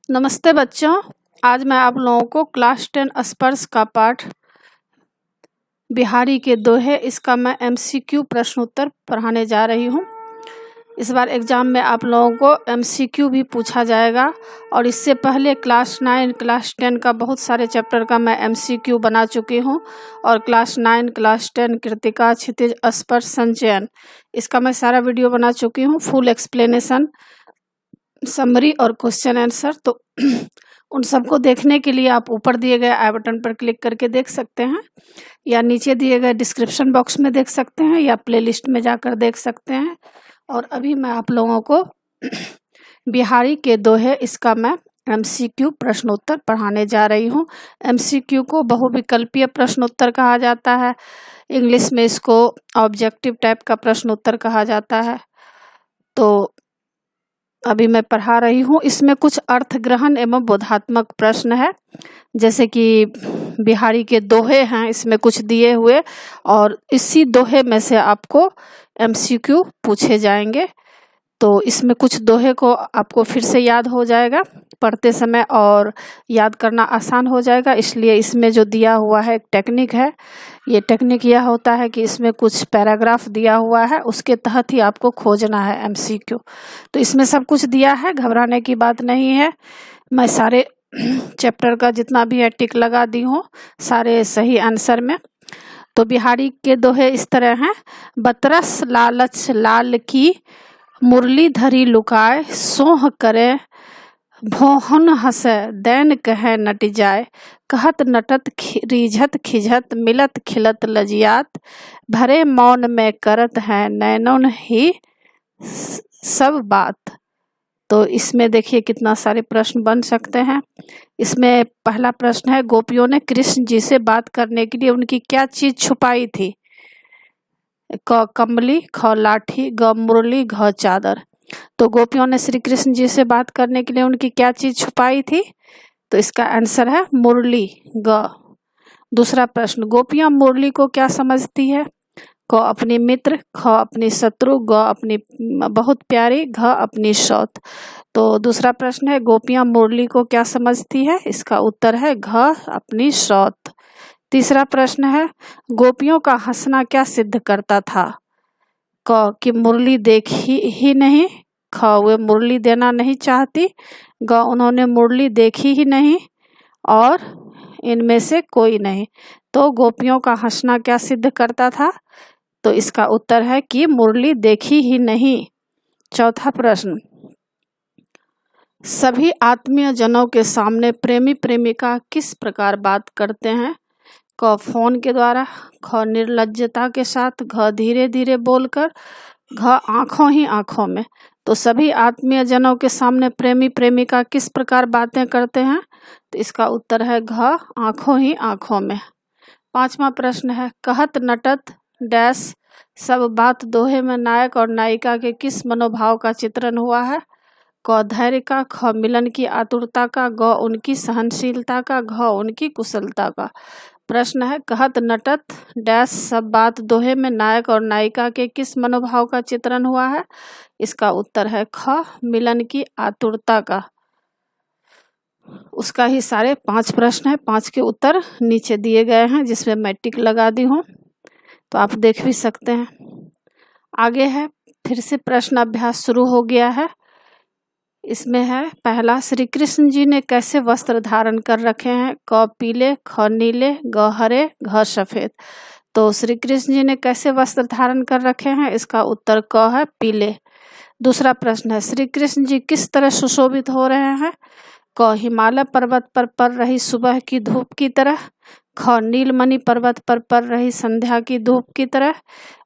नमस्ते बच्चों, आज मैं आप लोगों को क्लास 10 स्पर्श का पाठ बिहारी के दोहे इसका मैं एमसीक्यू प्रश्न उत्तर पढ़ाने जा रही हूँ। इस बार एग्जाम में आप लोगों को एमसीक्यू भी पूछा जाएगा और इससे पहले क्लास 9 क्लास 10 का बहुत सारे चैप्टर का मैं एमसीक्यू बना चुकी हूँ और क्लास 9 क्लास 10 कृतिका क्षितिज स्पर्श संचयन इसका मैं सारा वीडियो बना चुकी हूँ, फुल एक्सप्लेनेशन समरी और क्वेश्चन आंसर। तो उन सबको देखने के लिए आप ऊपर दिए गए आई बटन पर क्लिक करके देख सकते हैं या नीचे दिए गए डिस्क्रिप्शन बॉक्स में देख सकते हैं या प्लेलिस्ट में जाकर देख सकते हैं। और अभी मैं आप लोगों को बिहारी के दोहे इसका मैं एमसीक्यू प्रश्नोत्तर पढ़ाने जा रही हूँ। एमसीक्यू को बहुविकल्पीय प्रश्नोत्तर कहा जाता है, इंग्लिश में इसको ऑब्जेक्टिव टाइप का प्रश्नोत्तर कहा जाता है। तो अभी मैं पढ़ा रही हूँ। इसमें कुछ अर्थ ग्रहण एवं बोधात्मक प्रश्न है, जैसे कि बिहारी के दोहे हैं, इसमें कुछ दिए हुए और इसी दोहे में से आपको एमसीक्यू पूछे जाएंगे। तो इसमें कुछ दोहे को आपको फिर से याद हो जाएगा पढ़ते समय और याद करना आसान हो जाएगा, इसलिए इसमें जो दिया हुआ है एक टेक्निक है। ये टेक्निक यह होता है कि इसमें कुछ पैराग्राफ दिया हुआ है, उसके तहत ही आपको खोजना है एमसीक्यू। तो इसमें सब कुछ दिया है, घबराने की बात नहीं है। मैं सारे चैप्टर का जितना भी है टिक लगा दी हूँ सारे सही आंसर में। तो बिहारी के दोहे इस तरह हैं। बतरस लालच लाल की मुरली धरी लुकाए, सोह करे भोहन हंसे दैन कहे नट जाए, कहत नटत रिझत खिझत मिलत खिलत लजियात, भरे मौन में करत है नैनों ही सब बात। तो इसमें देखिए कितना सारे प्रश्न बन सकते हैं। इसमें पहला प्रश्न है, गोपियों ने कृष्ण जी से बात करने के लिए उनकी क्या चीज छुपाई थी? क कमली, ख लाठी, ग मुरली, घ चादर। तो गोपियों ने श्री कृष्ण जी से बात करने के लिए उनकी क्या चीज छुपाई थी? तो इसका आंसर है मुरली, ग। दूसरा प्रश्न, गोपियां मुरली को क्या समझती है? क अपनी मित्र, ख अपनी शत्रु, ग अपनी बहुत प्यारी, घ अपनी सौत। तो दूसरा प्रश्न है, गोपियां मुरली को क्या समझती है? इसका उत्तर है घ अपनी सौत। तीसरा प्रश्न है, गोपियों का हंसना क्या सिद्ध करता था? क कि मुरली देखी ही नहीं, ख वे मुरली देना नहीं चाहती, ग उन्होंने मुरली देखी ही नहीं और इनमें से कोई नहीं। तो गोपियों का हंसना क्या सिद्ध करता था? तो इसका उत्तर है कि मुरली देखी ही नहीं। चौथा प्रश्न, सभी आत्मीय जनों के सामने प्रेमी प्रेमिका किस प्रकार बात करते हैं? क फोन के द्वारा, ख निर्लज्जता के साथ, घ धीरे धीरे बोलकर, घ आंखों ही आंखों में। तो सभी आत्मीय जनों के सामने प्रेमी प्रेमिका किस प्रकार बातें करते हैं? तो इसका उत्तर है घ आंखों ही आंखों में। पांचवा प्रश्न है, कहत नटत डैश सब बात दोहे में नायक और नायिका के किस मनोभाव का चित्रण हुआ है? क धैर्य का, ख मिलन की आतुरता का, ग उनकी सहनशीलता का, घ उनकी कुशलता का। प्रश्न है, कहत नटत डैश सब बात दोहे में नायक और नायिका के किस मनोभाव का चित्रण हुआ है? इसका उत्तर है ख मिलन की आतुरता का। उसका ही सारे 5 प्रश्न है, 5 के उत्तर नीचे दिए गए हैं जिसमें मैं टिक लगा दी हूँ, तो आप देख भी सकते हैं। आगे है, फिर से प्रश्न अभ्यास शुरू हो गया है। इसमें है पहला, श्री कृष्ण जी ने कैसे वस्त्र धारण कर रखे हैं? क पीले, ख नीले, ग हरे, घ सफेद। तो श्री कृष्ण जी ने कैसे वस्त्र धारण कर रखे हैं? इसका उत्तर क है पीले। दूसरा प्रश्न है, श्री कृष्ण जी किस तरह सुशोभित हो रहे हैं? क हिमालय पर्वत पर पड़ रही सुबह की धूप की तरह, ख नीलमणि पर्वत पर पड़ रही संध्या की धूप की तरह,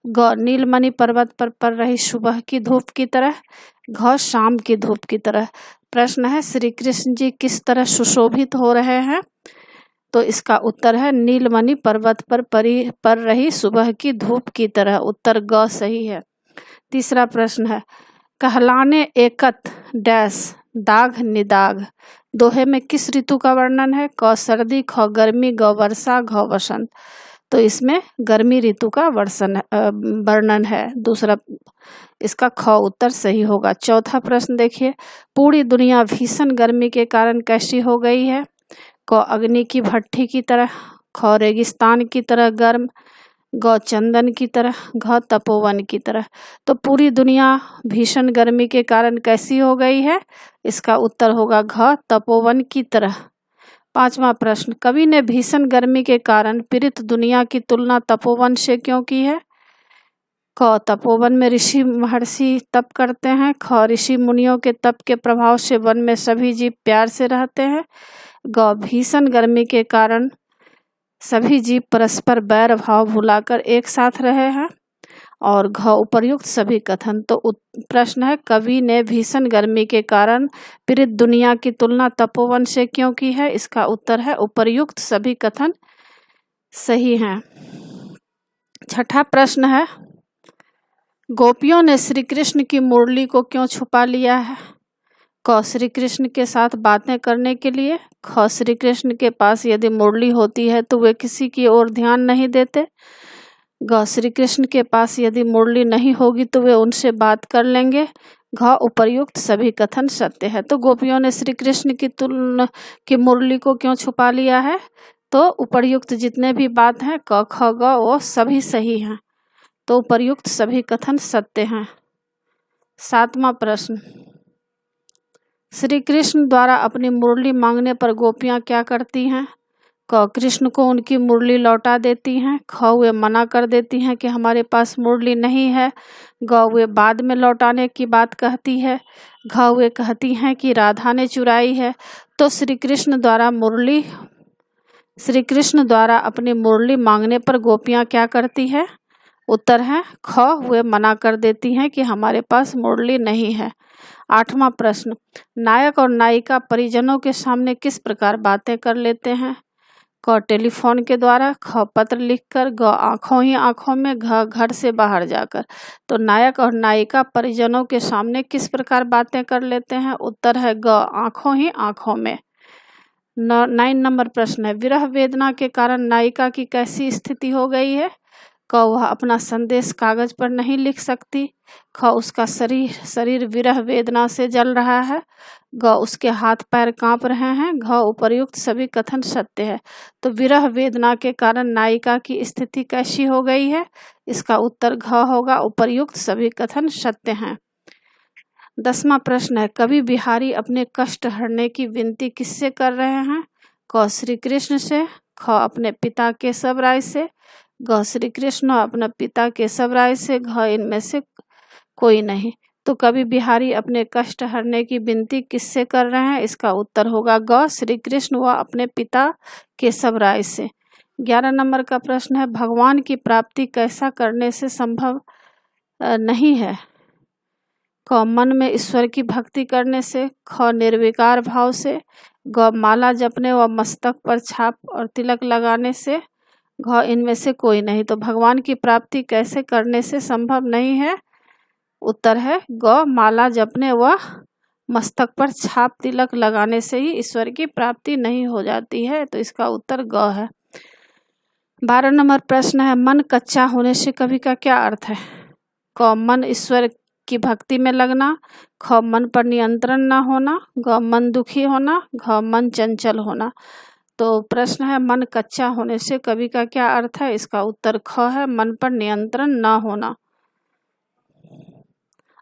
ग नीलमणि पर्वत पर पड़ रही सुबह की धूप की तरह, घ शाम की धूप की तरह। प्रश्न है, श्री कृष्ण जी किस तरह सुशोभित हो रहे हैं? तो इसका उत्तर है नीलमणि पर्वत पर पड़ रही सुबह की धूप की तरह। उत्तर ग सही है। तीसरा प्रश्न है, कहलाने एकत डैश दाग निदाग दोहे में किस ऋतु का वर्णन है? क सर्दी, ख गर्मी, ग वर्षा, घ वसंत। तो इसमें गर्मी ऋतु का वर्णन है। दूसरा इसका ख उत्तर सही होगा। चौथा प्रश्न देखिए, पूरी दुनिया भीषण गर्मी के कारण कैसी हो गई है? क अग्नि की भट्ठी की तरह, ख रेगिस्तान की तरह गर्म, ग चंदन की तरह, घ तपोवन की तरह। तो पूरी दुनिया भीषण गर्मी के कारण कैसी हो गई है? इसका उत्तर होगा घ तपोवन की तरह। पांचवा प्रश्न, कवि ने भीषण गर्मी के कारण पीड़ित दुनिया की तुलना तपोवन से क्यों की है? क तपोवन में ऋषि महर्षि तप करते हैं, ख ऋषि मुनियों के तप के प्रभाव से वन में सभी जीव प्यार से रहते हैं, ग भीषण गर्मी के कारण सभी जीव परस्पर बैर भाव भुलाकर एक साथ रहे हैं, और घ उपर्युक्त सभी कथन। तो प्रश्न है, कवि ने भीषण गर्मी के कारण पीड़ित दुनिया की तुलना तपोवन से क्यों की है? इसका उत्तर है उपर्युक्त सभी कथन सही हैं। छठा प्रश्न है, गोपियों ने श्री कृष्ण की मुरली को क्यों छुपा लिया है? क श्री कृष्ण के साथ बातें करने के लिए, ख श्री कृष्ण के पास यदि मुरली होती है तो वे किसी की ओर ध्यान नहीं देते, ग श्री कृष्ण के पास यदि मुरली नहीं होगी तो वे उनसे बात कर लेंगे, घ उपर्युक्त सभी कथन सत्य है। तो गोपियों ने श्री कृष्ण की मुरली को क्यों छुपा लिया है? तो उपर्युक्त जितने भी बात हैं क ख ग वो सभी सही हैं, तो उपर्युक्त सभी कथन सत्य हैं। सातवां प्रश्न, श्री कृष्ण द्वारा अपनी मुरली मांगने पर गोपियां क्या करती हैं? क कृष्ण को उनकी मुरली लौटा देती हैं, ख वे मना कर देती हैं कि हमारे पास मुरली नहीं है, ग वे बाद में लौटाने की बात कहती है, घ वे कहती हैं कि राधा ने चुराई है। तो श्री कृष्ण द्वारा अपनी मुरली मांगने पर गोपियां क्या करती है? उत्तर है ख वे मना कर देती हैं कि हमारे पास मुरली नहीं है। आठवां प्रश्न, नायक और नायिका परिजनों के सामने किस प्रकार बातें कर लेते हैं? क टेलीफोन के द्वारा, ख पत्र लिखकर, ग आंखों ही आंखों में, घ घर से बाहर जाकर। तो नायक और नायिका परिजनों के सामने किस प्रकार बातें कर लेते हैं? उत्तर है ग आंखों ही आंखों में। 9 नंबर प्रश्न है, विरह वेदना के कारण नायिका की कैसी स्थिति हो गई है? क वह अपना संदेश कागज पर नहीं लिख सकती, ख उसका शरीर विरह वेदना से जल रहा है, ग उसके हाथ पैर कांप रहे हैं, घ उपर्युक्त सभी कथन सत्य है। तो विरह वेदना के कारण नायिका की स्थिति कैसी हो गई है? इसका उत्तर घ होगा, उपर्युक्त सभी कथन सत्य हैं। 10वां प्रश्न है, कवि बिहारी अपने कष्ट हरने की विनती किससे कर रहे हैं? क श्री कृष्ण से, ख अपने पिता केशव राय से, ग श्री कृष्ण अपने पिता केशव राय से, घ इनमें से कोई नहीं। तो कवि बिहारी अपने कष्ट हरने की विनती किससे कर रहे हैं? इसका उत्तर होगा ग श्री कृष्ण व अपने पिता केशव राय से। 11 नंबर का प्रश्न है, भगवान की प्राप्ति कैसा करने से संभव नहीं है? क मन में ईश्वर की भक्ति करने से, ख निर्विकार भाव से, ग माला जपने व मस्तक पर छाप और तिलक लगाने से, घ इनमें से कोई नहीं। तो भगवान की प्राप्ति कैसे करने से संभव नहीं है? उत्तर है ग माला जपने व मस्तक पर छाप तिलक लगाने से ही ईश्वर की प्राप्ति नहीं हो जाती है, तो इसका उत्तर ग है। 12 नंबर प्रश्न है, मन कच्चा होने से कवि का क्या अर्थ है? क मन ईश्वर की भक्ति में लगना, ख मन पर नियंत्रण न होना, ग मन दुखी होना, घ मन चंचल होना। तो प्रश्न है, मन कच्चा होने से कवि का क्या अर्थ है? इसका उत्तर ख है, मन पर नियंत्रण न होना।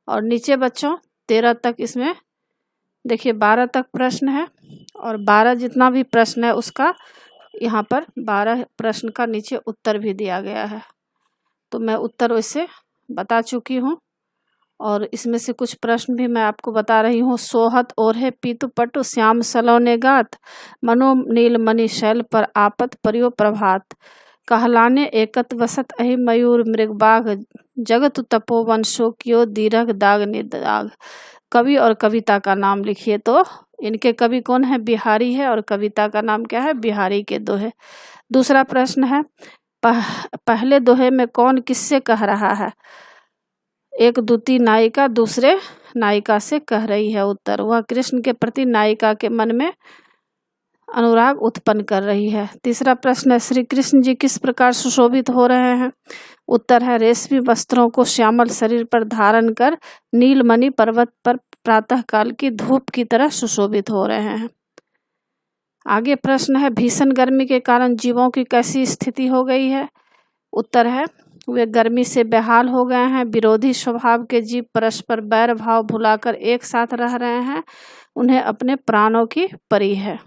और नीचे बच्चों 13 तक इसमें देखिए 12 तक प्रश्न है, और 12 जितना भी प्रश्न है उसका यहाँ पर 12 प्रश्न का नीचे उत्तर भी दिया गया है। तो मैं उत्तर वैसे बता चुकी हूँ, और इसमें से कुछ प्रश्न भी मैं आपको बता रही हूँ। सोहत ओढ़े पीतु पटु श्याम सलोने गात, मनो नील मणि शैल पर आपत परियो प्रभात, कहलाने एकत वसत अहि मयूर मृगबाघ, जगत तपोवन शो कियो दीरघ दाग निदाग। कवि और कविता का नाम लिखिए। तो इनके कवि कौन है? बिहारी है, और कविता का नाम क्या है? बिहारी के दोहे। दूसरा प्रश्न है, पहले दोहे में कौन किससे कह रहा है? एक दूती नायिका दूसरे नायिका से कह रही है। उत्तर, वह कृष्ण के प्रति नायिका के मन में अनुराग उत्पन्न कर रही है। तीसरा प्रश्न है, श्री कृष्ण जी किस प्रकार सुशोभित हो रहे हैं? उत्तर है, रेशमी वस्त्रों को श्यामल शरीर पर धारण कर नीलमणि पर्वत पर प्रातः काल की धूप की तरह सुशोभित हो रहे हैं। आगे प्रश्न है, भीषण गर्मी के कारण जीवों की कैसी स्थिति हो गई है? उत्तर है, वे गर्मी से बेहाल हो गए हैं। विरोधी स्वभाव के जीव परस्पर बैर भाव भुलाकर एक साथ रह रहे हैं। उन्हें अपने प्राणों की परी है।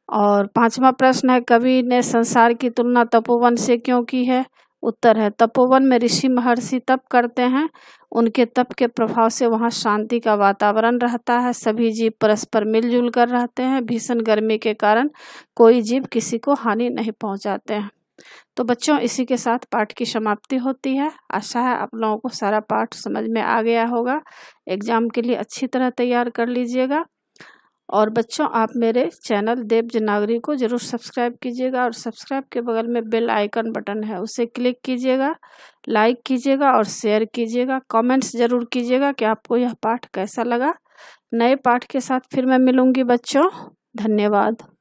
और पांचवा प्रश्न है, कवि ने संसार की तुलना तपोवन से क्यों की है? उत्तर है, तपोवन में ऋषि महर्षि तप करते हैं। उनके तप के प्रभाव से वहाँ शांति का वातावरण रहता है। सभी जीव परस्पर मिलजुल कर रहते हैं। भीषण गर्मी के कारण कोई जीव किसी को हानि नहीं पहुँचाते हैं। तो बच्चों, इसी के साथ पाठ की समाप्ति होती है। आशा है आप लोगों को सारा पाठ समझ में आ गया होगा। एग्जाम के लिए अच्छी तरह तैयार कर लीजिएगा। और बच्चों, आप मेरे चैनल देवज नागरी को जरूर सब्सक्राइब कीजिएगा और सब्सक्राइब के बगल में बेल आइकन बटन है, उसे क्लिक कीजिएगा, लाइक कीजिएगा और शेयर कीजिएगा। कमेंट्स जरूर कीजिएगा कि आपको यह पाठ कैसा लगा। नए पाठ के साथ फिर मैं मिलूंगी बच्चों। धन्यवाद।